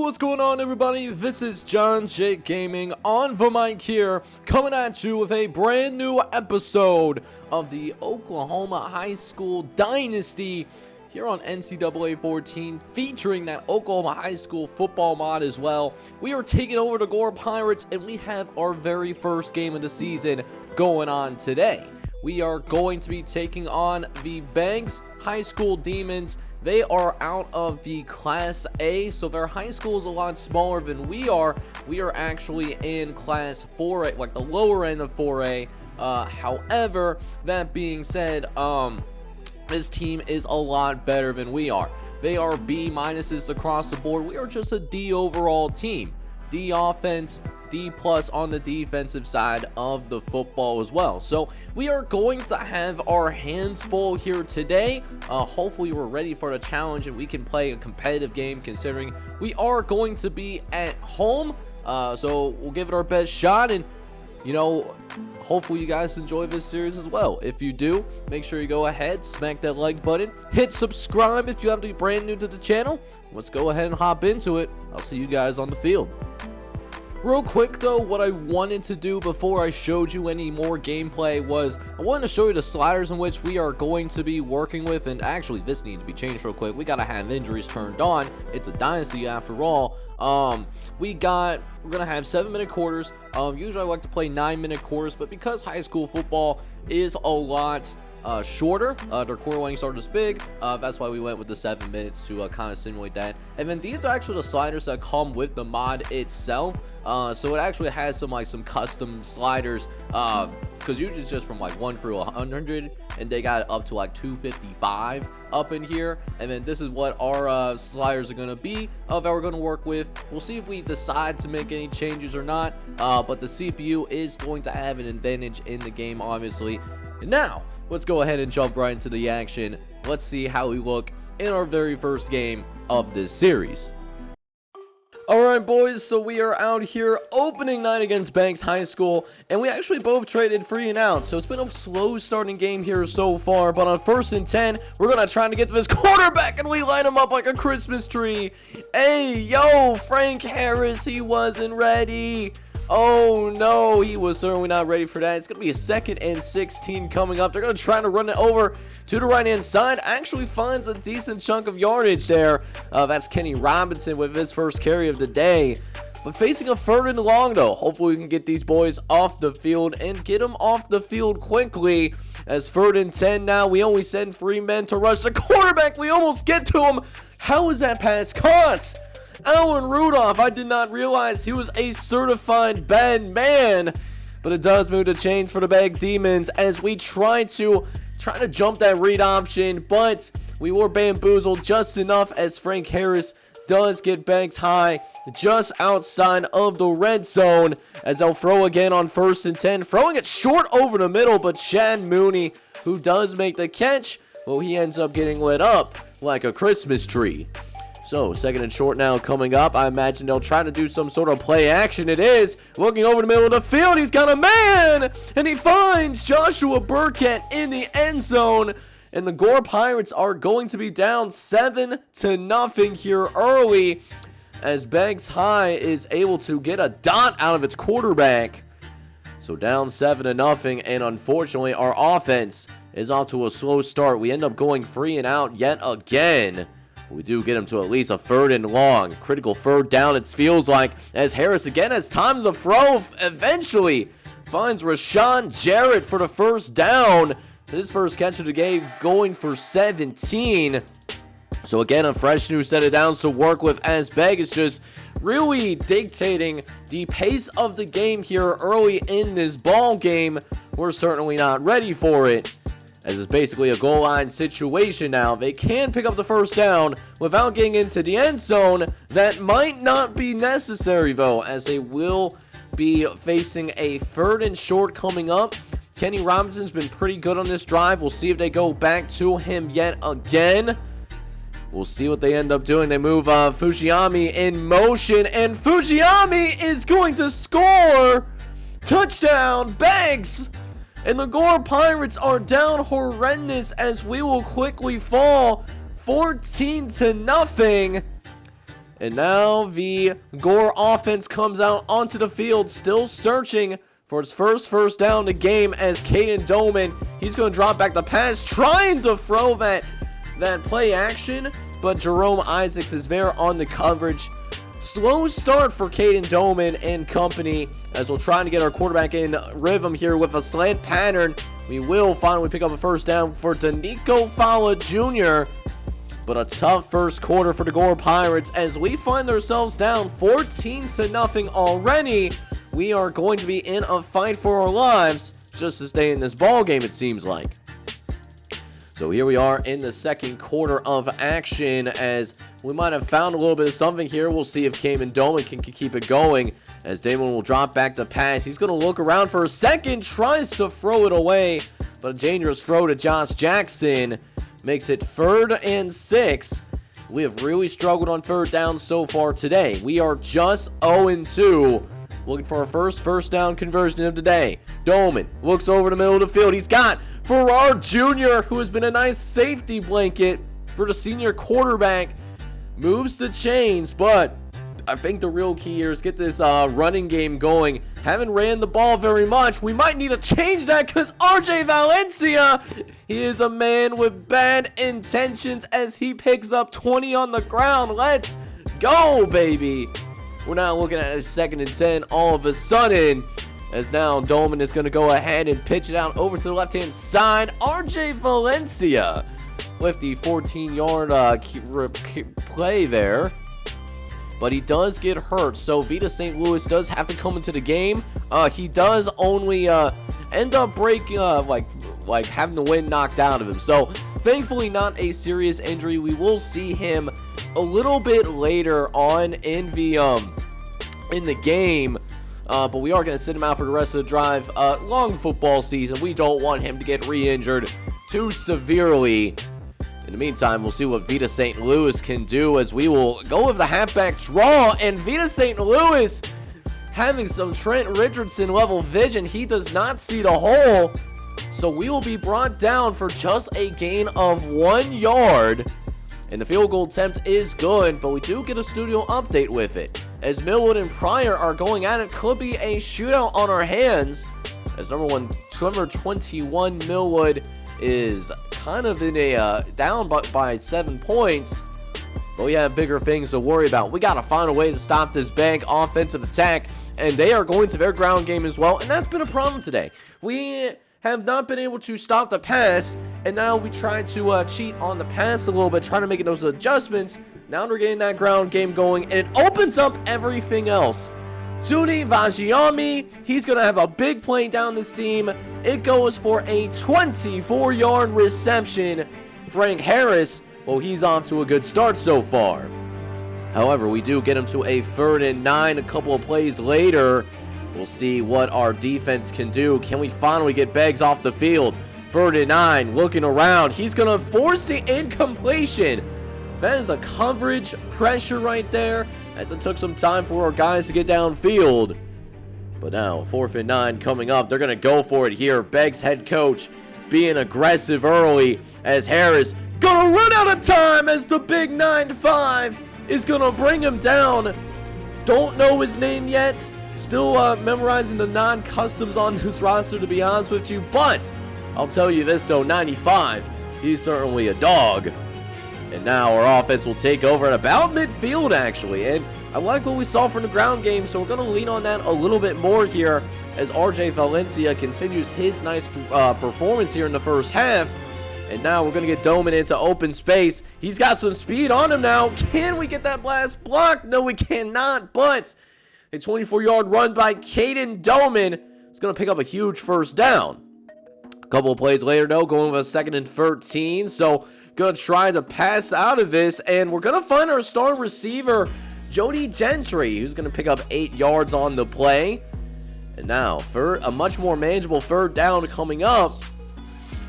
what's going on, everybody? This is John J Gaming on the mic here, coming at you with a brand new episode of the Oklahoma High School Dynasty here on NCAA 14, featuring that Oklahoma High School football mod as well. We are taking over the Gore Pirates, and we have our very first game of the season going on today. We are going to be taking on the Banks High School Demons. They are out of the Class A, so their high school is a lot smaller than we are. We are actually in Class 4A, like the lower end of 4A. However, that being said, this team is a lot better than we are. They are B minuses across the board. We are just a D overall team. D offense, D plus on the defensive side of the football as well. So we are going to have our hands full here today. Hopefully we're ready for the challenge and we can play a competitive game, considering we are going to be at home. So we'll give it our best shot, and you know, hopefully you guys enjoy this series as well. If you do, make sure you go ahead, smack that like button, hit subscribe if you have to be brand new to the channel. Let's go ahead and hop into it. I'll see you guys on the field. Real quick though, what I wanted to do before I showed you any more gameplay was I wanted to show you the sliders in which we are going to be working with. And actually, this needs to be changed real quick. We gotta have injuries turned on. It's a dynasty after all. We're gonna have 7-minute quarters. Usually I like to play 9-minute quarters, but because high school football is a lot shorter, their quarter lengths are this big, that's why we went with the 7 minutes to kind of simulate that. And then these are actually the sliders that come with the mod itself. So it actually has some custom sliders, because usually it's just from like 1 through 100, and they got it up to like 255 up in here. And then this is what our sliders are going to be that we're going to work with. We'll see if we decide to make any changes or not, but the CPU is going to have an advantage in the game, obviously. And now let's go ahead and jump right into the action. Let's see how we look in our very first game of this series. Alright boys, so we are out here opening night against Banks High School, and we actually both traded free and out, so it's been a slow starting game here so far. But on 1st and 10, we're gonna try to get to this quarterback, and we light him up like a Christmas tree. Hey, yo, Frank Harris, he wasn't ready. Oh no, he was certainly not ready for that. It's going to be a 2nd and 16 coming up. They're going to try to run it over to the right-hand side. Actually finds a decent chunk of yardage there. That's Kenny Robinson with his first carry of the day. But facing a 3rd and long, though. Hopefully we can get these boys off the field and get them off the field quickly. As 3rd and 10 now, we only send 3 men to rush the quarterback. We almost get to him. How is that pass caught? Alan Rudolph, I did not realize he was a certified bad man. But it does move the chains for the Banks Demons as we try to jump that read option, but we were bamboozled just enough as Frank Harris does get Banks High just outside of the red zone, as they'll throw again on 1st and 10, throwing it short over the middle. But Chad Mooney, who does make the catch, well, he ends up getting lit up like a Christmas tree. So, 2nd and short now coming up. I imagine they'll try to do some sort of play action. It is. Looking over the middle of the field. He's got a man. And he finds Joshua Burkett in the end zone. And the Gore Pirates are going to be down 7-0 here early, as Banks High is able to get a dot out of its quarterback. So down 7-0. And unfortunately, our offense is off to a slow start. We end up going 3 and out yet again. We do get him to at least a 3rd and long. Critical 3rd down, it feels like, as Harris again has time to throw. Eventually finds Rashawn Jarrett for the 1st down. His first catch of the game, going for 17. So again, a fresh new set of downs to work with, as Beg is just really dictating the pace of the game here early in this ball game. We're certainly not ready for it, as it's basically a goal line situation now. They can pick up the 1st down without getting into the end zone. That might not be necessary, though, as they will be facing a 3rd and short coming up. Kenny Robinson's been pretty good on this drive. We'll see if they go back to him yet again. We'll see what they end up doing. They move Fujiyami in motion, and Fujiyami is going to score. Touchdown, Banks! And the Gore Pirates are down horrendous, as we will quickly fall 14-0. And now the Gore offense comes out onto the field, still searching for its first down the game as Caden Doman, he's going to drop back the pass, trying to throw that play action, but Jerome Isaacs is there on the coverage. Slow start for Caden Doman and company as we're trying to get our quarterback in rhythm here with a slant pattern. We will finally pick up a first down for Danico Fala Jr., but a tough first quarter for the Gore Pirates as we find ourselves down 14-0 already. We are going to be in a fight for our lives just to stay in this ball game, it seems like. So here we are in the second quarter of action as we might have found a little bit of something here. We'll see if Caden Doman can keep it going as Damon will drop back the pass. He's going to look around for a second, tries to throw it away, but a dangerous throw to Josh Jackson makes it 3rd and 6. We have really struggled on third down so far today. We are just 0-2. Looking for our first down conversion of the day. Doman looks over the middle of the field. He's got Farrar Jr., who has been a nice safety blanket for the senior quarterback. Moves the chains, but I think the real key here is get this running game going. Haven't ran the ball very much. We might need to change that because RJ Valencia, he is a man with bad intentions as he picks up 20 on the ground. Let's go, baby. We're now looking at a 2nd and 10 all of a sudden, as now Doman is going to go ahead and pitch it out over to the left-hand side. RJ Valencia with the 14-yard play there, but he does get hurt, so Vita St. Louis does have to come into the game. He does only end up breaking, like having the wind knocked out of him, so thankfully not a serious injury. We will see him a little bit later on in the game, but we are going to sit him out for the rest of the drive. Long football season, we don't want him to get re-injured too severely. In the meantime, we'll see what Vita St. Louis can do as we will go with the halfback draw, and Vita St. Louis having some Trent Richardson level vision. He does not see the hole, so we will be brought down for just a gain of 1 yard. And the field goal attempt is good, but we do get a studio update with it. As Millwood and Pryor are going at it, could be a shootout on our hands. As number 21 Millwood is kind of in a down by 7 points. But we have bigger things to worry about. We got to find a way to stop this bank offensive attack, and they are going to their ground game as well, and that's been a problem today. We have not been able to stop the pass, and now we try to cheat on the pass a little bit, trying to make those adjustments. Now we're getting that ground game going, and it opens up everything else. Tuni Vajiami, he's going to have a big play down the seam. It goes for a 24-yard reception. Frank Harris, well, he's off to a good start so far. However, we do get him to a 3rd and 9 a couple of plays later. We'll see what our defense can do. Can we finally get Beggs off the field? 3rd and 9, looking around. He's going to force the incompletion. That is a coverage pressure right there, as it took some time for our guys to get downfield. But now, 4th and 9 coming up. They're going to go for it here. Beggs head coach being aggressive early as Harris going to run out of time as the big 9-5 is going to bring him down. Don't know his name yet. Still memorizing the non-customs on this roster, to be honest with you. But I'll tell you this, though, 95, he's certainly a dog. And now our offense will take over at about midfield, actually. And I like what we saw from the ground game, so we're going to lean on that a little bit more here as RJ Valencia continues his nice performance here in the first half. And now we're going to get Doman into open space. He's got some speed on him now. Can we get that blast blocked? No, we cannot, but a 24-yard run by Caden Doman is going to pick up a huge first down. A couple of plays later, though, going with a 2nd and 13. So, going to try to pass out of this. And we're going to find our star receiver, Jody Gentry, who's going to pick up 8 yards on the play. And now, a much more manageable 3rd down coming up.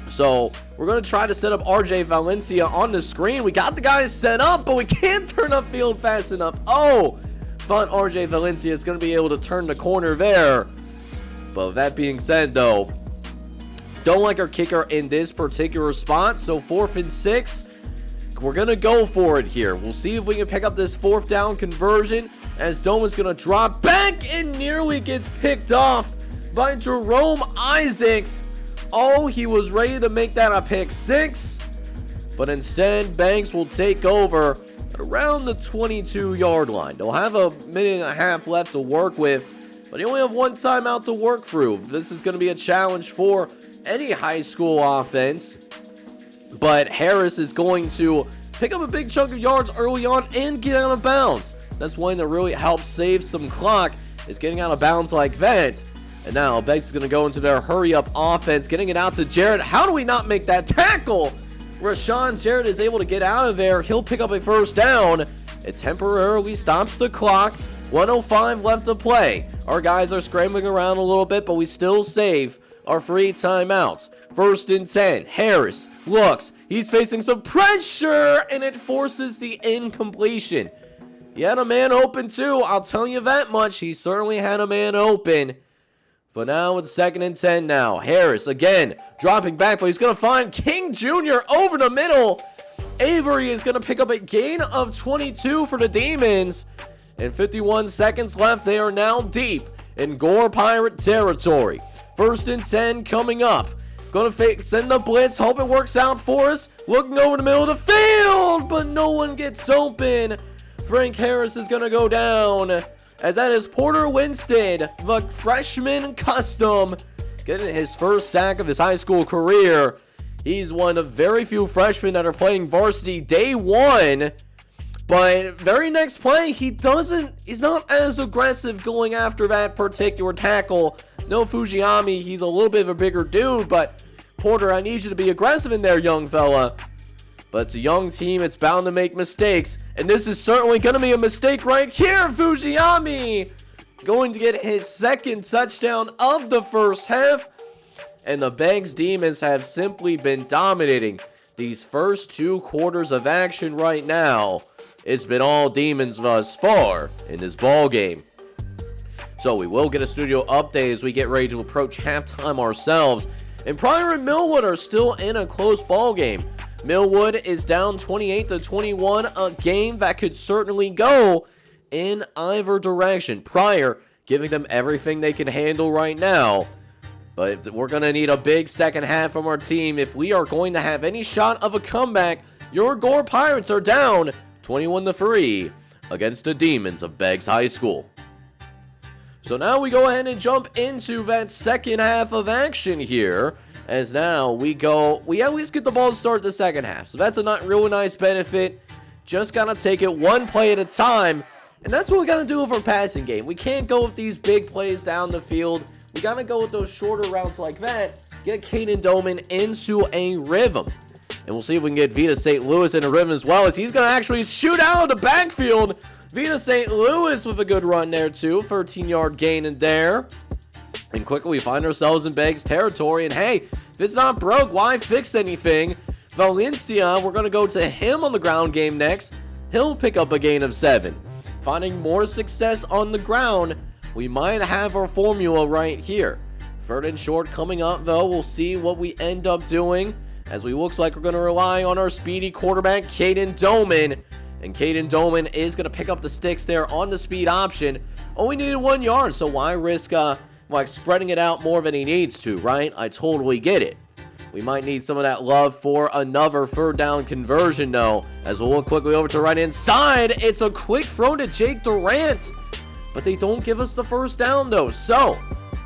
So, we're going to try to set up RJ Valencia on the screen. We got the guys set up, but we can't turn upfield fast enough. Oh! Thought RJ Valencia is going to be able to turn the corner there. But with that being said, though, don't like our kicker in this particular spot. So 4th and 6. we're going to go for it here. We'll see if we can pick up this 4th down conversion as Doman's going to drop back and nearly gets picked off by Jerome Isaacs. Oh, he was ready to make that a pick 6, but instead Banks will take over at around the 22-yard line. They'll have a minute and a half left to work with, but they only have 1 timeout to work through. This is going to be a challenge for any high school offense, but Harris is going to pick up a big chunk of yards early on and get out of bounds. That's one that really helps save some clock, is getting out of bounds like that. And now Banks is going to go into their hurry-up offense, getting it out to Jarrett. How do we not make that tackle? Rashawn Jarrett is able to get out of there. He'll pick up a 1st down. It temporarily stops the clock. 1:05 left to play. Our guys are scrambling around a little bit, but we still save our 3 timeouts. 1st and 10. Harris looks. He's facing some pressure, and it forces the incompletion. He had a man open too, I'll tell you that much. He certainly had a man open. But now it's 2nd and 10 now. Harris again dropping back, but he's going to find King Jr. over the middle. Avery is going to pick up a gain of 22 for the Demons. And 51 seconds left. They are now deep in Gore Pirate territory. 1st and 10 coming up. Going to send the blitz. Hope it works out for us. Looking over the middle of the field, but no one gets open. Frank Harris is going to go down, as that is Porter Winstead, the freshman custom, getting his 1st sack of his high school career. He's one of very few freshmen that are playing varsity day 1. But very next play, he's not as aggressive going after that particular tackle. No Fujiyami, he's a little bit of a bigger dude, but Porter, I need you to be aggressive in there, young fella. But it's a young team, it's bound to make mistakes. And this is certainly going to be a mistake right here. Fujiyami going to get his 2nd touchdown of the 1st half. And the Banks Demons have simply been dominating these first 2 quarters of action right now. It's been all Demons thus far in this ball game. So we will get a studio update as we get ready to approach halftime ourselves. And Pryor and Millwood are still in a close ball game. Millwood is down 28-21, a game that could certainly go in either direction. Pryor giving them everything they can handle right now. But we're going to need a big 2nd half from our team if we are going to have any shot of a comeback. Your Gore Pirates are down 21-3 against the Demons of Beggs High School. So now we go ahead and jump into that 2nd half of action here. As now we at least get the ball to start the 2nd half. So that's a really nice benefit. Just gotta take it 1 play at a time. And that's what we gotta do with our passing game. We can't go with these big plays down the field. We gotta go with those shorter routes like that. Get Caden Doman into a rhythm. And we'll see if we can get Vita St. Louis in a rhythm as well, as he's gonna actually shoot out of the backfield. Vita St. Louis with a good run there too. 13-yard gain in there. And quickly we find ourselves in Beggs territory. And hey, if it's not broke, why fix anything? Valencia, we're going to go to him on the ground game next. He'll pick up a gain of 7. Finding more success on the ground, we might have our formula right here. 3rd and short coming up though. We'll see what we end up doing, as we looks like we're going to rely on our speedy quarterback, Caden Doman. And Caden Doman is going to pick up the sticks there on the speed option. Only needed 1 yard, so why risk spreading it out more than he needs to, right? I totally get it. We might need some of that love for another 3rd down conversion, though. As we'll look quickly over to right inside. It's a quick throw to Jake Durant, but they don't give us the 1st down, though. So,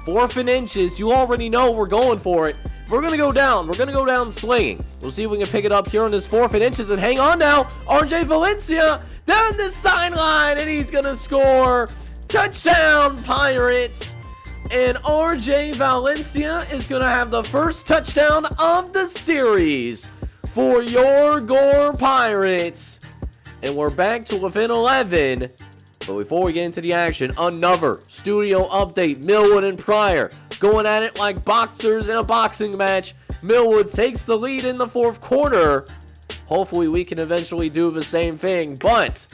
4th and inches. You already know we're going for it. We're going to go down. We're going to go down slinging. We'll see if we can pick it up here on this 4th and inches. And hang on now. RJ Valencia down the sideline, and he's going to score. Touchdown, Pirates. And RJ Valencia is going to have the 1st touchdown of the series for your Gore Pirates. And we're back to within 11. But before we get into the action, another studio update. Millwood and Pryor going at it like boxers in a boxing match. Millwood takes the lead in the 4th quarter. Hopefully we can eventually do the same thing, but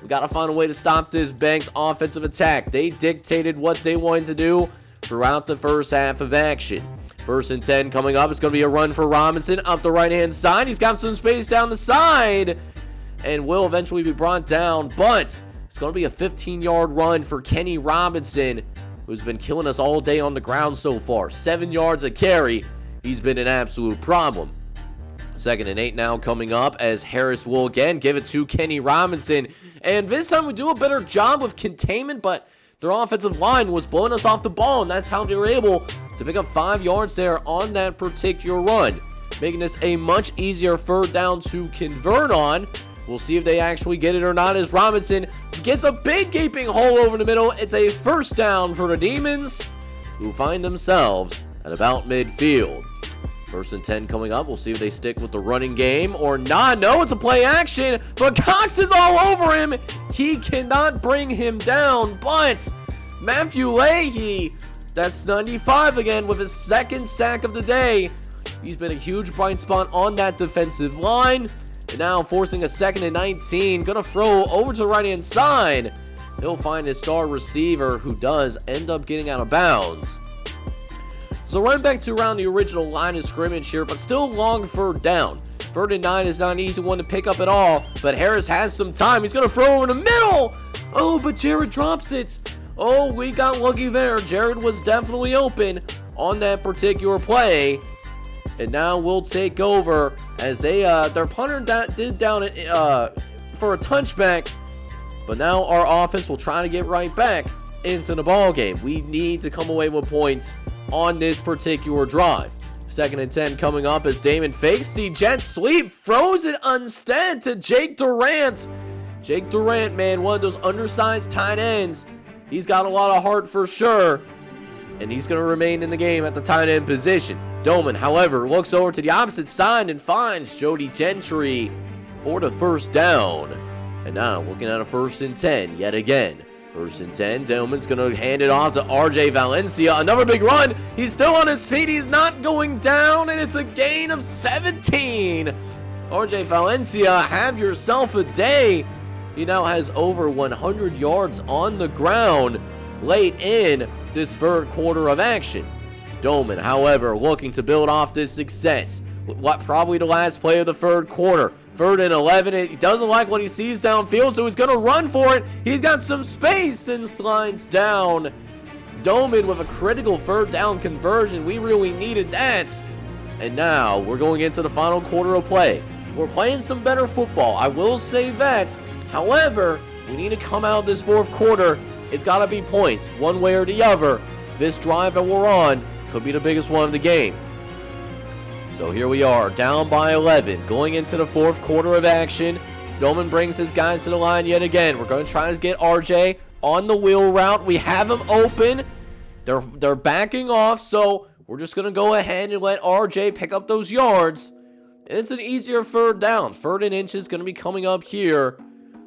we got to find a way to stop this Banks offensive attack. They dictated what they wanted to do throughout the 1st half of action. First and 10 coming up. It's going to be a run for Robinson up the right-hand side. He's got some space down the side and will eventually be brought down, but it's going to be a 15-yard run for Kenny Robinson, who's been killing us all day on the ground so far. 7 yards a carry. He's been an absolute problem. Second and 8 now coming up as Harris will again give it to Kenny Robinson. And this time we do a better job of containment, but their offensive line was blowing us off the ball, and that's how they were able to pick up 5 yards there on that particular run, making this a much easier third down to convert on. We'll see if they actually get it or not as Robinson gets a big gaping hole over the middle. It's a first down for the Demons, who find themselves at about midfield. First and 10 coming up. We'll see if they stick with the running game or not. No, it's a play action, but Cox is all over him. He cannot bring him down, but Matthew Leahy, that's 95 again with his second sack of the day. He's been a huge bright spot on that defensive line. And now forcing a second and 19. Gonna throw over to the right-hand side. He'll find his star receiver, who does end up getting out of bounds. So running back to around the original line of scrimmage here, but still long third down. Third and 9 is not an easy one to pick up at all, but Harris has some time. He's gonna throw over the middle. Oh, but Jared drops it. Oh, we got lucky there. Jared was definitely open on that particular play. And now we'll take over as their punter did down it for a touchback. But now our offense will try to get right back into the ball game. We need to come away with points on this particular drive. Second and 10 coming up as Damon fakes the jet sweep, throws it instead to Jake Durant. Jake Durant, man, one of those undersized tight ends. He's got a lot of heart for sure, and he's going to remain in the game at the tight end position. Doman, however, looks over to the opposite side and finds Jody Gentry for the first down. And now looking at a first and 10 yet again. First and 10, Doman's going to hand it off to RJ Valencia. Another big run. He's still on his feet. He's not going down, and it's a gain of 17. RJ Valencia, have yourself a day. He now has over 100 yards on the ground late in this third quarter of action. Doman, however, looking to build off this success. What probably the last play of the third quarter. Third and 11. He doesn't like what he sees downfield, so he's going to run for it. He's got some space and slides down. Doman with a critical third down conversion. We really needed that. And now we're going into the final quarter of play. We're playing some better football, I will say that. However, we need to come out this fourth quarter. It's got to be points, one way or the other. This drive that we're on could be the biggest one of the game. So here we are, down by 11, going into the fourth quarter of action. Doman brings his guys to the line yet again. We're going to try to get RJ on the wheel route. We have him open. They're backing off, so we're just going to go ahead and let RJ pick up those yards. And it's an easier third down. Third and inches going to be coming up here.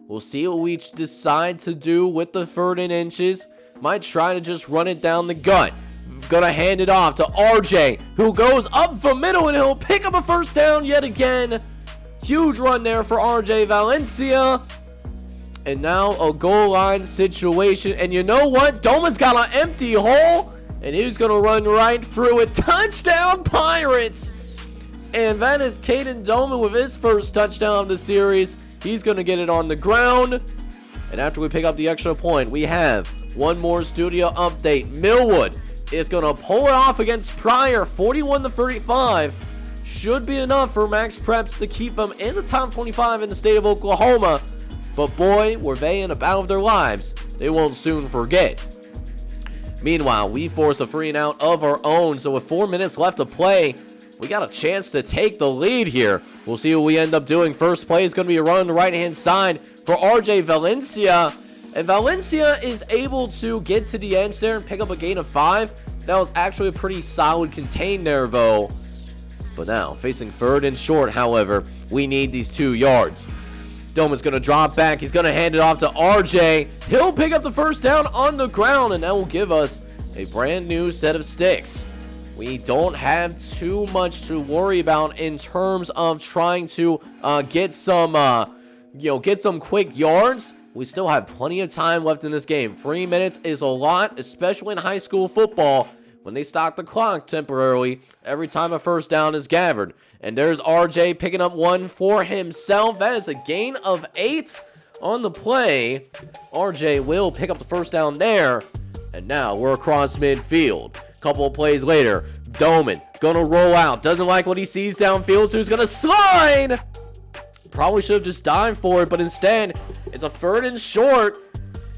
We'll see what we decide to do with the third and inches. Might try to just run it down the gut. Gonna hand it off to RJ, who goes up the middle, and he'll pick up a first down yet again. Huge run there for RJ Valencia. And now a goal line situation. And you know what? Doman's got an empty hole, and he's gonna run right through it. Touchdown, Pirates! And that is Caden Doman with his first touchdown of the series. He's gonna get it on the ground. And after we pick up the extra point, we have one more studio update. Millwood is going to pull it off against Pryor, 41-35. Should be enough for Max Preps to keep them in the top 25 in the state of Oklahoma. But boy, were they in a battle of their lives. They won't soon forget. Meanwhile, we force a free and out of our own. So with 4 minutes left to play, we got a chance to take the lead here. We'll see what we end up doing. First play is going to be a run on the right-hand side for RJ Valencia. And Valencia is able to get to the edge there and pick up a gain of 5. That was actually a pretty solid contain there, though. But now, facing third and short, however, we need these 2 yards. Doman's going to drop back. He's going to hand it off to RJ. He'll pick up the first down on the ground, and that will give us a brand new set of sticks. We don't have too much to worry about in terms of trying to get some quick yards. We still have plenty of time left in this game. 3 minutes is a lot, especially in high school football. when they stop the clock temporarily every time a first down is gathered. And there's RJ picking up one for himself. That is a gain of 8 on the play. RJ will pick up the first down there. And now we're across midfield. Couple of plays later, Doman gonna roll out. Doesn't like what he sees downfield, so he's gonna slide. Probably should have just dived for it, but instead, it's a 3rd and short.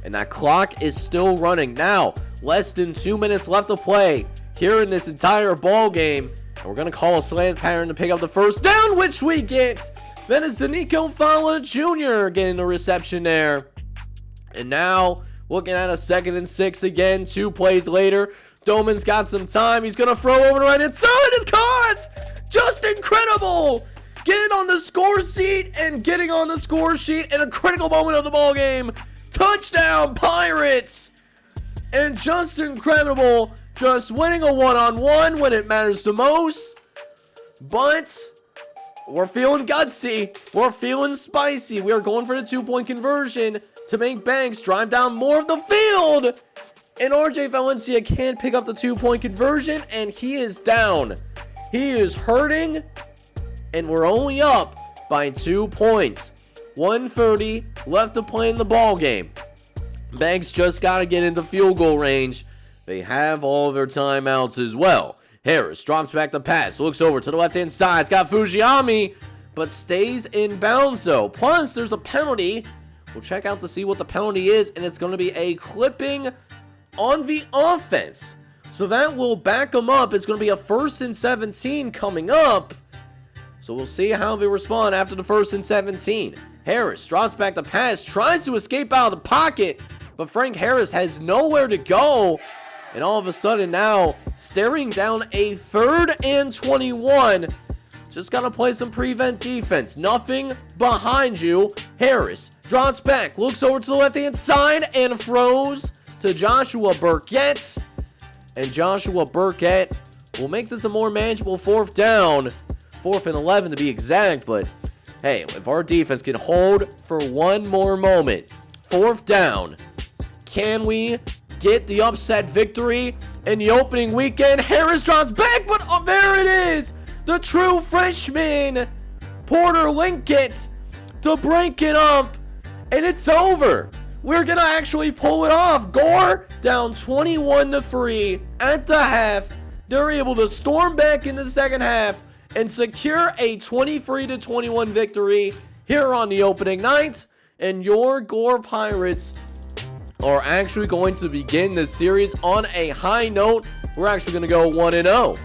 And that clock is still running. Now, less than 2 minutes left to play here in this entire ball game. And we're going to call a slant pattern to pick up the first down, which we get. Then it's Danico Fowler Jr. getting the reception there. And now, looking at a 2nd and 6 again, 2 plays later. Doman's got some time. He's going to throw over the right hand side. It's caught! Just incredible! Getting on the score sheet and getting on the score sheet in a critical moment of the ball game. Touchdown, Pirates! And just incredible, just winning a one-on-one when it matters the most. But we're feeling gutsy. We're feeling spicy. We are going for the 2-point conversion to make Banks drive down more of the field. And RJ Valencia can't pick up the 2-point conversion, and he is down. He is hurting, and we're only up by 2 points. 1:30 left to play in the ball game. Banks just got to get into field goal range. They have all of their timeouts as well. Harris drops back the pass, looks over to the left-hand side. It's got Fujiyami, but stays in bounds though. Plus, there's a penalty. We'll check out to see what the penalty is, and it's going to be a clipping on the offense. So that will back them up. It's going to be a 1st and 17 coming up. So we'll see how they respond after the 1st and 17. Harris drops back the pass, tries to escape out of the pocket, but Frank Harris has nowhere to go. And all of a sudden now, staring down a 3rd and 21. Just got to play some prevent defense. Nothing behind you. Harris drops back, looks over to the left-hand side, and throws to Joshua Burkett. And Joshua Burkett will make this a more manageable 4th down. 4th and 11 to be exact, but hey, if our defense can hold for one more moment, 4th down, can we get the upset victory in the opening weekend? Harris drops back, but oh, there it is! The true freshman, Porter Linkett, to break it up, and it's over. We're gonna actually pull it off. Gore down 21-3 at the half. They're able to storm back in the second half and secure a 23-21 victory here on the opening night. And your Gore Pirates are actually going to begin this series on a high note. We're actually going to go 1-0.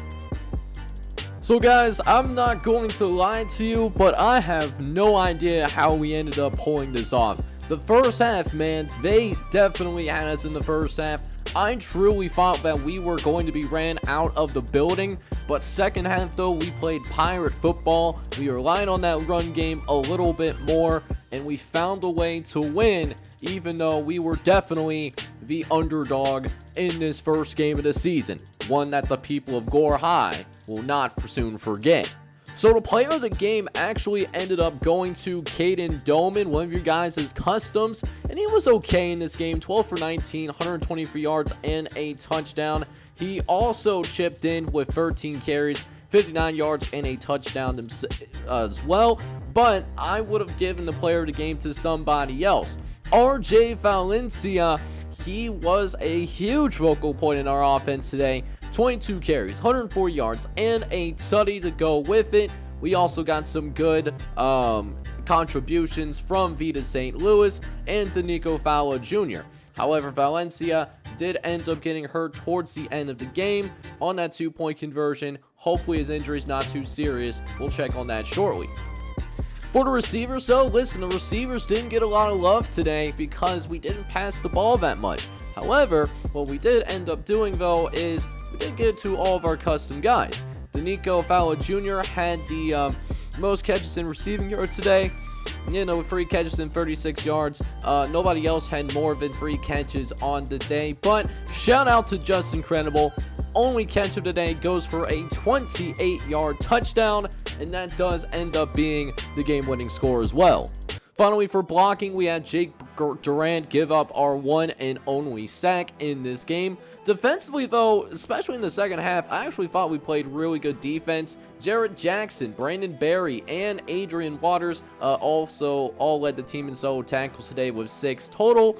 So guys, I'm not going to lie to you, but I have no idea how we ended up pulling this off. The first half, man, they definitely had us in the first half. I truly thought that we were going to be ran out of the building, but second half though, we played pirate football. We relied on that run game a little bit more, and we found a way to win, even though we were definitely the underdog in this first game of the season. One that the people of Gore High will not soon forget. So the player of the game actually ended up going to Caden Doman, one of your guys' customs, and he was okay in this game. 12 for 19, 123 yards and a touchdown. He also chipped in with 13 carries, 59 yards and a touchdown as well, but I would have given the player of the game to somebody else. RJ Valencia, he was a huge focal point in our offense today. 22 carries, 104 yards, and a tutty to go with it. We also got some good contributions from Vita St. Louis and Danico Fowler Jr. However, Valencia did end up getting hurt towards the end of the game on that 2-point conversion. Hopefully his injury is not too serious. We'll check on that shortly. For the receivers though, listen, the receivers didn't get a lot of love today because we didn't pass the ball that much. However, what we did end up doing though is we did get to all of our custom guys. Danico Fowler Jr. had the most catches in receiving yards today. You know, with 3 catches and 36 yards. Nobody else had more than 3 catches on the day. But shout out to Justin Credible. Only catch of the day goes for a 28-yard touchdown. And that does end up being the game-winning score as well. Finally, for blocking, we had Jake Durant give up our one and only sack in this game. Defensively, though, especially in the second half, I actually thought we played really good defense. Jarrett Jackson, Brandon Berry, and Adrian Waters also all led the team in solo tackles today with 6 total.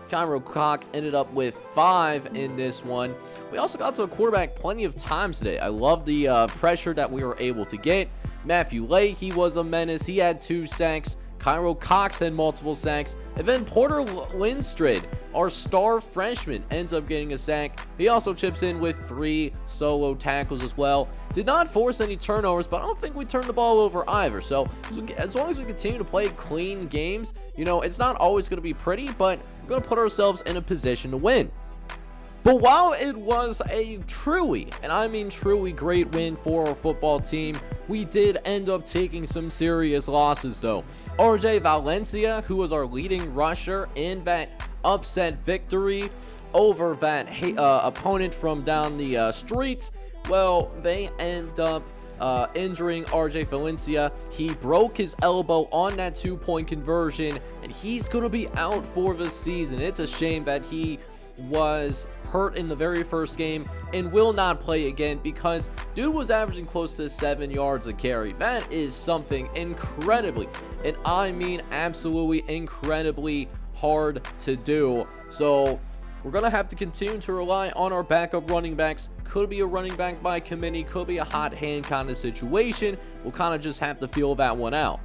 Cairo Cock ended up with 5 in this one. We also got to the quarterback plenty of times today. I love the pressure that we were able to get. Matthew Lay, he was a menace. He had 2 sacks. Cairo Cox had multiple sacks. And then Porter Lindstrid, our star freshman, ends up getting a sack. He also chips in with 3 solo tackles as well. Did not force any turnovers, but I don't think we turned the ball over either. So as long as we continue to play clean games, you know, it's not always going to be pretty, but we're going to put ourselves in a position to win. But while it was a truly, and I mean truly, great win for our football team, we did end up taking some serious losses though. RJ Valencia, who was our leading rusher in that upset victory over that opponent from down the street, well, they end up injuring RJ Valencia. He broke his elbow on that 2-point conversion, and he's going to be out for the season. It's a shame that he was hurt in the very first game and will not play again, because dude was averaging close to 7 yards a carry. That is something incredibly, and I mean absolutely incredibly hard to do. So we're gonna have to continue to rely on our backup running backs. Could be a running back by committee, could be a hot hand kind of situation. We'll kind of just have to feel that one out.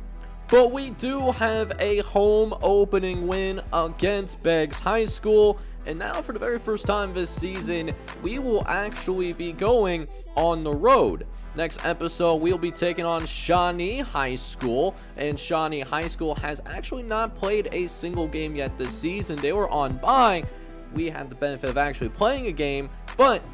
But we do have a home opening win against Beggs High School. And now for the very first time this season, we will actually be going on the road. Next episode, we'll be taking on Shawnee High School. And Shawnee High School has actually not played a single game yet this season. They were on bye. We had the benefit of actually playing a game, but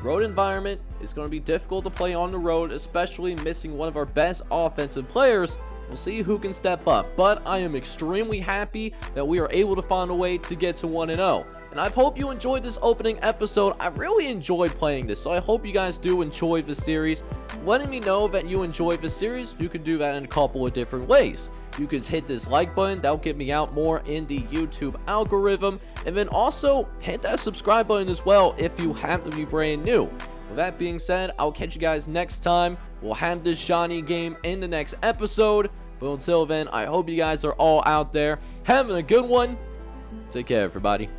road environment is going to be difficult to play on the road, especially missing one of our best offensive players. We'll see who can step up, but I am extremely happy that we are able to find a way to get to 1-0. And I hope you enjoyed this opening episode. I really enjoyed playing this, so I hope you guys do enjoy the series. Letting me know that you enjoyed the series, you can do that in a couple of different ways. You could hit this like button, that'll get me out more in the YouTube algorithm. And then also hit that subscribe button as well if you happen to be brand new. With that being said, I'll catch you guys next time. We'll have this Shawnee game in the next episode. But until then, I hope you guys are all out there having a good one. Take care, everybody.